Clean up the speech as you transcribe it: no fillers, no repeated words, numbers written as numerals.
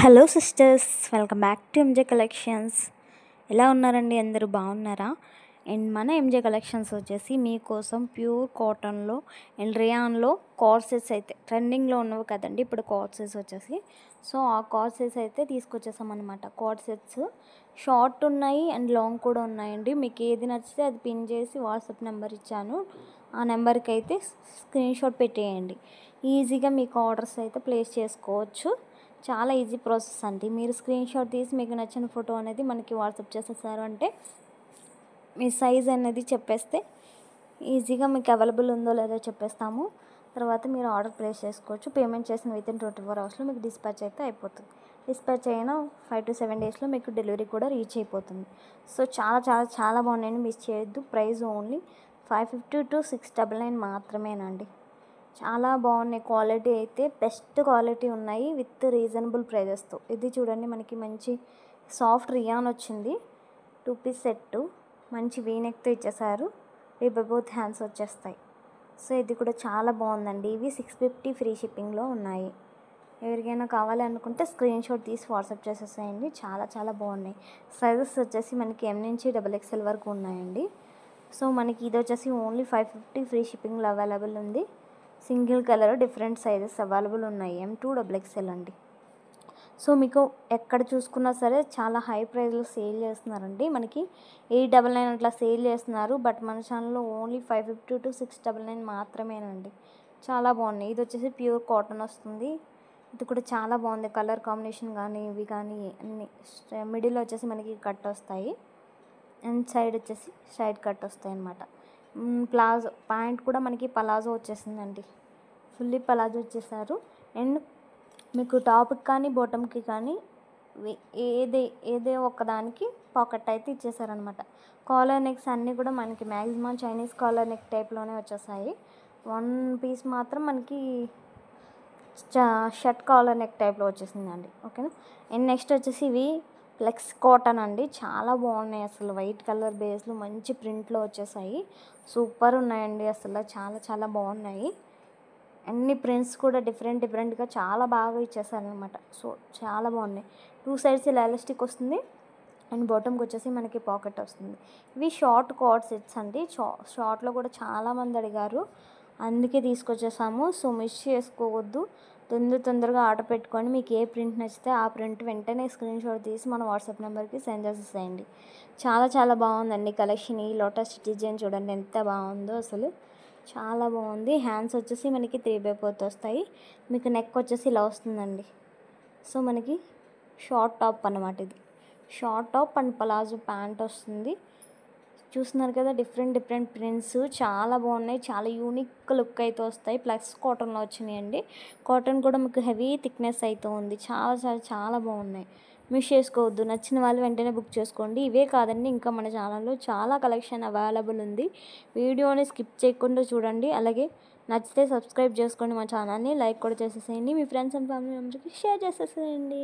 Hello sisters, welcome back to M J collections. ఎలా ఉన్నారండి? అందరూ బాగున్నారా? అండ్ మన ఎంజే కలెక్షన్స్ వచ్చేసి మీకోసం ప్యూర్ కాటన్లో అండ్ రేయాన్లో కార్సెట్స్ అయితే ట్రెండింగ్లో ఉన్నవి కదండి ఇప్పుడు కార్సెట్స్ వచ్చేసి. సో ఆ కార్సెట్స్ అయితే తీసుకొచ్చేసాం అనమాట. కార్సెట్స్ షార్ట్ ఉన్నాయి అండ్ లాంగ్ కూడా ఉన్నాయండి. మీకు ఏది నచ్చితే అది పిన్ చేసి వాట్సాప్ నెంబర్ ఇచ్చాను, ఆ నెంబర్కి అయితే స్క్రీన్ షాట్ పెట్టేయండి. ఈజీగా మీకు ఆర్డర్స్ అయితే ప్లేస్ చేసుకోవచ్చు. చాలా ఈజీ ప్రాసెస్ అండి. మీరు స్క్రీన్ షాట్ తీసి మీకు నచ్చిన ఫోటో అనేది మనకి వాట్సాప్ చేసేసారు అంటే మీ సైజ్ అనేది చెప్పేస్తే ఈజీగా మీకు అవైలబుల్ ఉందో లేదో చెప్పేస్తాము. తర్వాత మీరు ఆర్డర్ ప్లేస్ చేసుకోవచ్చు. పేమెంట్ చేసిన వితిన్ 24 అవర్స్లో మీకు డిస్పాచ్ అయితే అయిపోతుంది. డిస్పాచ్ అయిన 5 to 7 డేస్లో మీకు డెలివరీ కూడా రీచ్ అయిపోతుంది. సో చాలా చాలా చాలా బాగున్నాయండి, మిస్ చేయొద్దు. ప్రైస్ ఓన్లీ 550 to 699 మాత్రమేనండి. చాలా బాగున్నాయి. క్వాలిటీ అయితే బెస్ట్ క్వాలిటీ ఉన్నాయి విత్ రీజనబుల్ ప్రైజెస్తో. ఇది చూడండి, మనకి మంచి సాఫ్ట్ రియాన్ వచ్చింది. 2 పీస్ సెట్ మంచి వీనెక్తో ఇచ్చేసారు. ఇవి బోత్ హ్యాండ్స్ వచ్చేస్తాయి. సో ఇది కూడా చాలా బాగుందండి. ఇవి 650 ఫ్రీ షిప్పింగ్లో ఉన్నాయి. ఎవరికైనా కావాలి అనుకుంటే స్క్రీన్ షాట్ తీసి వాట్సాప్ చేసేసేయండి. చాలా చాలా బాగున్నాయి. సైజెస్ వచ్చేసి మనకి M నుంచి XXL వరకు ఉన్నాయండి. సో మనకి ఇది వచ్చేసి ఓన్లీ 550 ఫ్రీ షిప్పింగ్లో అవైలబుల్ ఉంది. Single colour different sizes available ఉన్నాయి. M to XXL అండి. సో మీకు ఎక్కడ చూసుకున్నా సరే చాలా హై ప్రైస్లో సేల్ చేస్తున్నారండి. మనకి 899 అట్లా సేల్ చేస్తున్నారు. బట్ మన ఛానల్లో ఓన్లీ 550 to 699 మాత్రమేనండి. చాలా బాగున్నాయి. ఇది వచ్చేసి ప్యూర్ కాటన్ వస్తుంది. ఇది కూడా చాలా బాగుంది. కలర్ కాంబినేషన్ కానీ ఇవి కానీ అన్ని. మిడిల్ వచ్చేసి మనకి కట్ వస్తాయి అండ్ సైడ్ వచ్చేసి సైడ్ కట్ వస్తాయి అన్నమాట. ప్లాజో ప్యాంట్ కూడా మనకి పలాజో వచ్చేసిందండి. ఫుల్లీ పలాజో వచ్చేసారు. అండ్ మీకు టాప్కి కానీ బాటమ్కి కానీ ఏదే ఒక్కదానికి పాకెట్ అయితే ఇచ్చేసారనమాట. కాలర్ నెక్స్ అన్నీ కూడా మనకి మ్యాక్సిమం చైనీస్ కాలర్ నెక్ టైప్లోనే వచ్చేసాయి. 1 పీస్ మాత్రం మనకి షర్ట్ కాలర్ నెక్ టైప్లో వచ్చేసిందండి. ఓకేనా. అండ్ నెక్స్ట్ వచ్చేసి ఇవి ఫ్లెక్స్ కాటన్ అండి. చాలా బాగున్నాయి. అసలు వైట్ కలర్ బేస్లో మంచి ప్రింట్లో వచ్చేసాయి. సూపర్ ఉన్నాయండి. అసలు చాలా చాలా బాగున్నాయి. అన్ని ప్రింట్స్ కూడా డిఫరెంట్గా చాలా బాగా ఇచ్చేసారనమాట. సో చాలా బాగున్నాయి. 2 సైడ్స్ ఇలా ఎలాస్టిక్ వస్తుంది అండ్ బాటమ్కి వచ్చేసి మనకి పాకెట్ వస్తుంది. ఇవి షార్ట్ కార్డ్ సెట్స్ అండి. షార్ట్లో కూడా చాలామంది అడిగారు, అందుకే తీసుకొచ్చేసాము. సో మిస్ చేసుకోవద్దు. తొందరగా ఆర్డర్ పెట్టుకొని మీకు ఏ ప్రింట్ నచ్చితే ఆ ప్రింట్ వెంటనే స్క్రీన్ షాట్ తీసి మన వాట్సాప్ నెంబర్కి సెండ్ చేసేసేయండి. చాలా చాలా బాగుందండి కలెక్షన్. ఈ లోటస్ డిజైన్ చూడండి ఎంత బాగుందో, అసలు చాలా బాగుంది. హ్యాండ్స్ వచ్చేసి మనకి 3/4 వస్తాయి. మీకు నెక్ వచ్చేసి ఇలా వస్తుందండి. సో మనకి షార్ట్ టాప్ అన్నమాట. ఇది short top and palazzo pant వస్తుంది. చూస్తున్నారు కదా, డిఫరెంట్ ప్రింట్స్ చాలా బాగున్నాయి. చాలా యూనిక్ లుక్ అయితే వస్తాయి. ప్లస్ కాటన్లో వచ్చినాయండి. కాటన్ కూడా మీకు హెవీ థిక్నెస్ అయితే ఉంది. చాలా చాలా చాలా బాగున్నాయి. మిస్ చేసుకోవద్దు. నచ్చిన వాళ్ళు వెంటనే బుక్ చేసుకోండి. ఇవే కాదండి, ఇంకా మన ఛానల్లో చాలా కలెక్షన్ అవైలబుల్ ఉంది. వీడియోని స్కిప్ చేయకుండా చూడండి. అలాగే నచ్చితే సబ్స్క్రైబ్ చేసుకోండి మా ఛానల్ని. లైక్ కూడా చేసేసేయండి. మీ ఫ్రెండ్స్ అండ్ ఫ్యామిలీ మెంబర్స్కి షేర్ చేసేసేయండి.